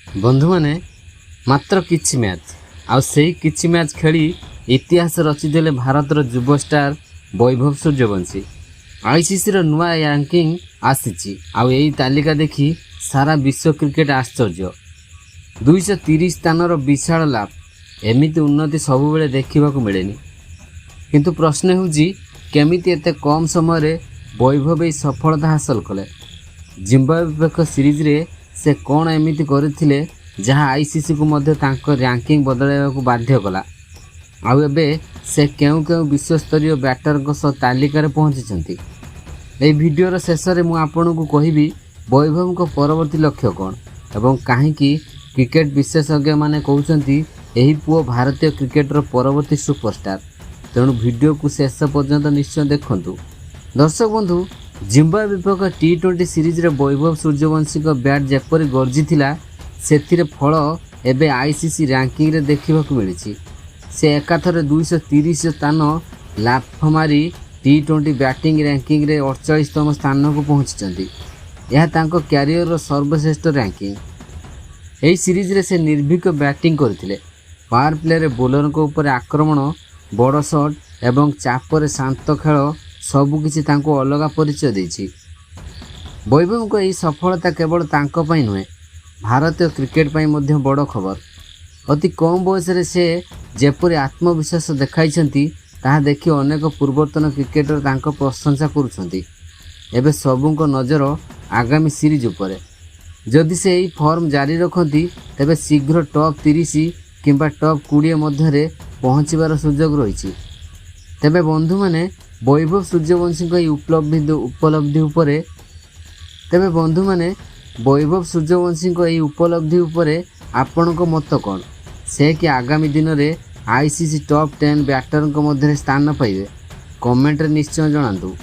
बंधु मैंने मात्र किछि मैच आउ सेही किछि मैच खेली इतिहास रचिदेले भारतर युव स्टार वैभव सूर्यवंशी। आईसीसी रो नुआ रैंकिंग आसीची आउ एही तालिका देखि सारा विश्व क्रिकेट आश्चर्य। 230 स्थानर विशाल लाभ एमिति उन्नति सबुबेले देखिबाकू मिलेनी। किंतु प्रश्न होउजी केमिति एते कम समय रे वैभव एही सफलता हासिल कले। जिम्बाब्वे विपक्ष सीरीज रे से कौन एमिति करथिले जहाँ आईसीसी को मध्य तांको रैंकिंग बदलाइबाकू बाध्य कला। आउ एबे से केउ केउ विश्वस्तरीय बैटरଙ୍କ सह तालिका रे पहुंचिछंती। एही भिडियोर शेष रे मु आपनकू कहिबी वैभवଙ୍କ परवर्ती लक्ष्य कौन एवं काहेकि क्रिकेट विशेषज्ञ माने कहउछंती एही पुओ भारतीय क्रिकेटर परवर्ती सुपरस्टार। तेणु वीडियो को शेष पर्यंत निश्चय देखंतु। दर्शक बंधु, जिम्बाब्वे विपक्ष टी20 सीरीज रे वैभव सूर्यवंशी को बैट जेपरी गर्जी थिला सेथिरे फल एबे आईसीसी रैंकिंग रे देखिबाकू मिलिछि। से एकाथरे 230 स्थान लाभ मारी टी20 बैटिंग रैंकिंग रे 48तम स्थान को पहुंचीचंती। यह तांको कैरियर रो सर्वश्रेष्ठ रैंकिंग। एही सीरीज रे से निर्भीक बैटिंग करथिले। पावर प्ले रे बोलर को ऊपर आक्रमण, बड़ शॉट एवं चापर शांत खेल सबुकिछि तांको अलग परिचय देछि। वैभव को एही सफलता केवल तांको पई नुहे, भारतीय क्रिकेट पई मध्य बड़ खबर। अति कम बयस रे से जेपरि आत्मविश्वास देखाइछंती ताहा देखि अनेक पूर्वतन क्रिकेटर तांको प्रशंसा करुछंती। एबे सबुको नजर आगामी सीरीज उपरे। जदि से एही फॉर्म जारी रखती तेबे शीघ्र टॉप 30 किंबा टॉप 20 मध्य पहुँचबार सुजोग रही। तेबे बंधु माने वैभव सूर्यवंशी को उपलब्धि उपरे आपणको मत कौन? से कि आगामी दिन में आईसीसी टॉप 10 बैटर मध्य स्थान पाइबे? कमेंट रे निश्चय जणातु।